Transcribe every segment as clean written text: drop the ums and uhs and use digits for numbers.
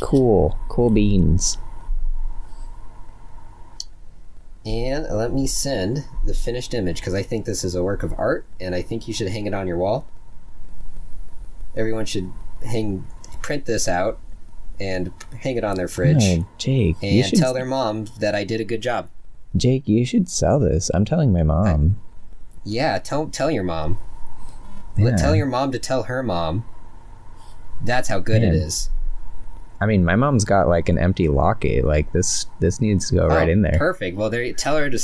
Cool beans. And let me send the finished image, because I think this is a work of art, and I think you should hang it on your wall. Everyone should print this out and hang it on their fridge. Oh, Jake, and tell their mom that I did a good job. Jake, you should sell this. I'm telling my mom. Yeah, tell your mom. Yeah. Tell your mom to tell her mom. That's how good it is. I mean, my mom's got like an empty locket. Like this needs to go right in there. Perfect. Well, tell her to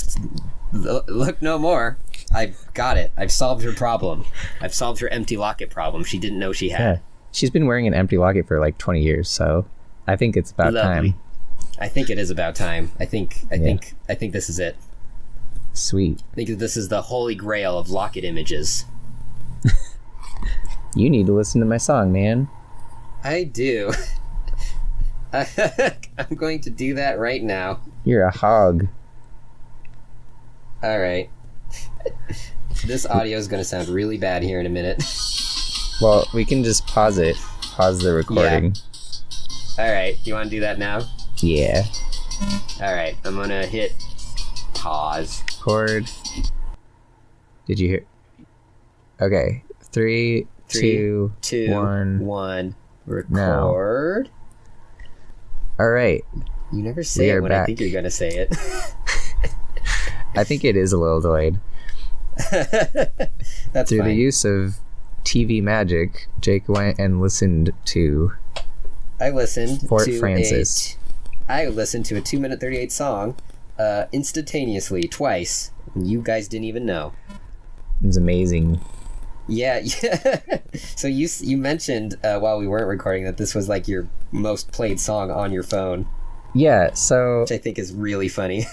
look no more. I've got it. I've solved her problem. I've solved her empty locket problem she didn't know she had. Yeah. She's been wearing an empty locket for like 20 years, so I think it's about time. I think it is about time. I think this is it. Sweet. I think this is the holy grail of locket images. You need to listen to my song, man. I do. I'm going to do that right now. You're a hog. All right. This audio is going to sound really bad here in a minute. Well, we can just pause it. Pause the recording. Yeah. All right. You want to do that now? Yeah. All right. I'm going to hit pause. Record. Did you hear? Okay. 3, 2, 1. Record. No. All right. You never say it when back. I think you're going to say it. I think it is a little delayed. That's Through fine. the use of TV magic, Jake went and listened to Fort Francis. I listened to a 2-minute 38 song instantaneously twice. You guys didn't even know. It was amazing. Yeah. So you mentioned while we weren't recording that this was like your most played song on your phone. Yeah, so... Which I think is really funny.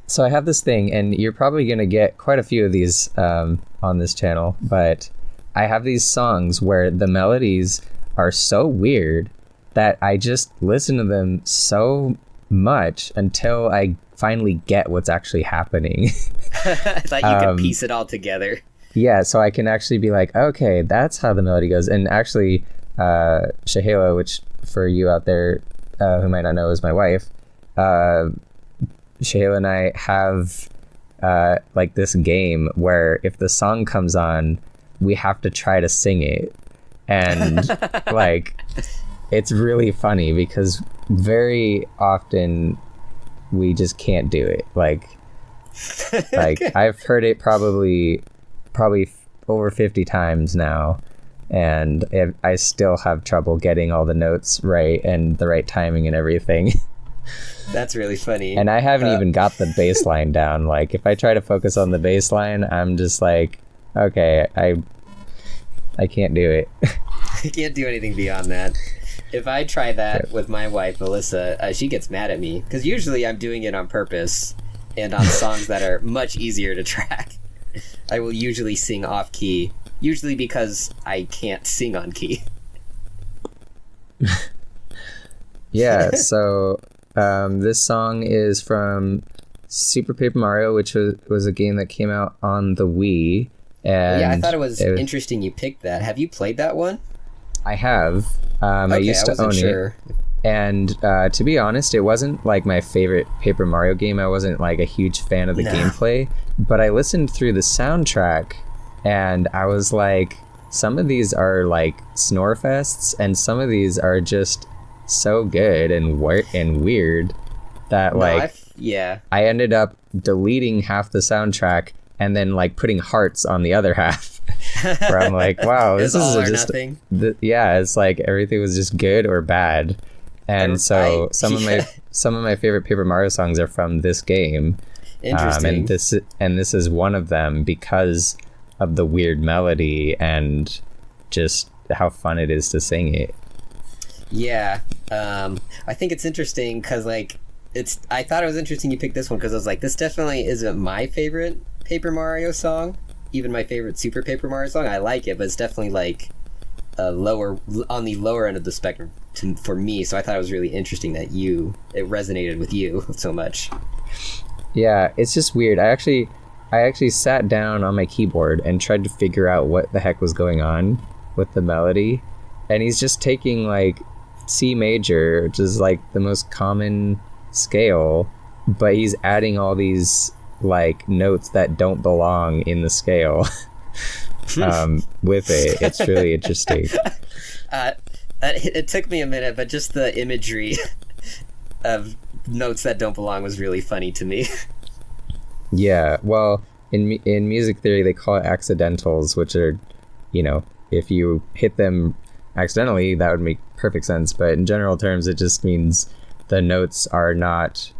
So I have this thing, and you're probably going to get quite a few of these on this channel, but I have these songs where the melodies are so weird that I just listen to them so much until I finally get what's actually happening. I thought you could piece it all together. Yeah, so I can actually be like, okay, that's how the melody goes. And actually, Shahela, which for you out there who might not know is my wife, Shahela and I have like this game where if the song comes on, we have to try to sing it. And like, it's really funny because very often we just can't do it. Like I've heard it probably over 50 times now, and I still have trouble getting all the notes right and the right timing and everything. That's really funny. And I haven't even got the bass line down. Like, if I try to focus on the bass line, I'm just like, okay, I can't do it. I can't do anything beyond that. If I try that with my wife, Melissa, she gets mad at me, because usually I'm doing it on purpose and on songs that are much easier to track. I will usually sing off key, usually because I can't sing on key. Yeah, so this song is from Super Paper Mario, which was a game that came out on the Wii. And yeah, I thought it was interesting you picked that. Have you played that one? I have. I used to own it. And to be honest, it wasn't like my favorite Paper Mario game. I wasn't like a huge fan of the gameplay, but I listened through the soundtrack and I was like, some of these are like snore fests and some of these are just so good and weird that I ended up deleting half the soundtrack and then like putting hearts on the other half. Where I'm like, wow, this is just nothing. It's like everything was just good or bad. And so some of my favorite Paper Mario songs are from this game. Interesting. And this is one of them because of the weird melody and just how fun it is to sing it. Yeah. I think it's interesting because like I thought it was interesting you picked this one because I was like, this definitely isn't my favorite Paper Mario song, even my favorite Super Paper Mario song. I like it, but it's definitely like on the lower end of the spectrum for me. So I thought it was really interesting that it resonated with you so much. Yeah, it's just weird. I actually sat down on my keyboard and tried to figure out what the heck was going on with the melody, and he's just taking like C major, which is like the most common scale, but he's adding all these like notes that don't belong in the scale with it. It's really interesting. It took me a minute, but just the imagery of notes that don't belong was really funny to me. Yeah, well, in music theory, they call it accidentals, which are, you know, if you hit them accidentally, that would make perfect sense. But in general terms, it just means the notes are not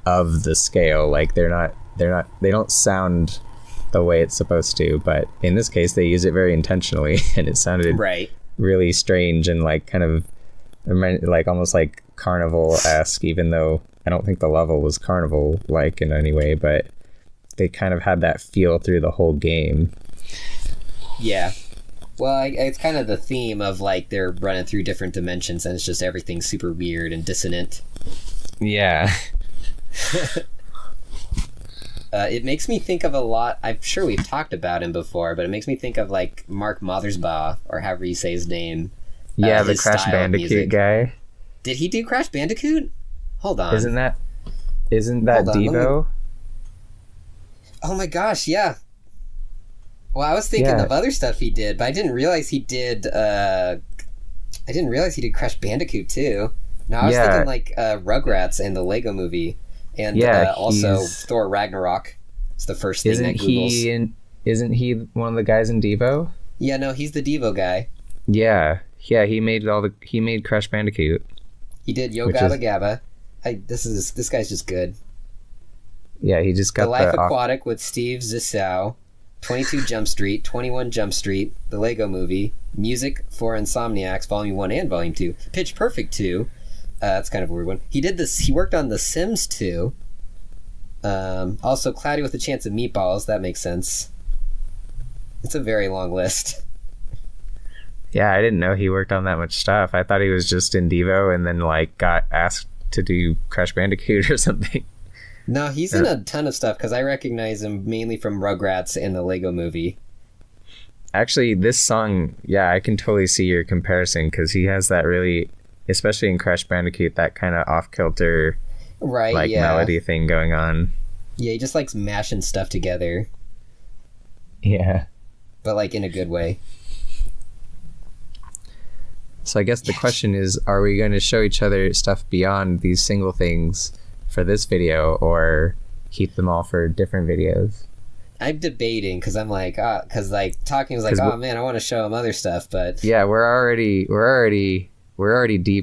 of the scale. Like they don't sound the way it's supposed to. But in this case, they use it very intentionally, and it sounded really strange and like kind of like almost like carnival-esque, even though I don't think the level was carnival-like in any way, but they kind of had that feel through the whole game. Yeah. Well, it's kind of the theme of like they're running through different dimensions and it's just everything super weird and dissonant. Yeah. It makes me think of a lot. I'm sure we've talked about him before, but it makes me think of like Mark Mothersbaugh, or however you say his name. Yeah, the Crash Bandicoot guy. Did he do Crash Bandicoot? Hold on. Isn't that Devo? Oh my gosh, yeah. Well, I was thinking of other stuff he did, but I didn't realize he did. I didn't realize he did Crash Bandicoot too. No, I was thinking like Rugrats and the Lego Movie, and also Thor Ragnarok. It's the first thing that Googles. Isn't he one of the guys in Devo? Yeah, no, he's the Devo guy. Yeah. He made Crash Bandicoot. He did Yo Gabba Gabba. This guy's just good. Yeah, he just got The Life Aquatic with Steve Zissou, 22 Jump Street, 21 Jump Street, The Lego Movie, Music for Insomniacs, Volume 1 and Volume 2, Pitch Perfect 2. That's kind of a weird one. He worked on The Sims 2. Also Cloudy with a Chance of Meatballs. That makes sense. It's a very long list. Yeah, I didn't know he worked on that much stuff. I thought he was just in Devo and then like got asked to do Crash Bandicoot or something. No, he's in a ton of stuff because I recognize him mainly from Rugrats and the Lego Movie. Actually, this song, yeah, I can totally see your comparison because he has that really, especially in Crash Bandicoot, that kind of off-kilter melody thing going on. Yeah, he just likes mashing stuff together. Yeah. But like in a good way. So I guess the question is, are we going to show each other stuff beyond these single things for this video, or keep them all for different videos? I'm debating because I'm like, because like talking is like, oh man, I want to show him other stuff, but yeah, we're already deep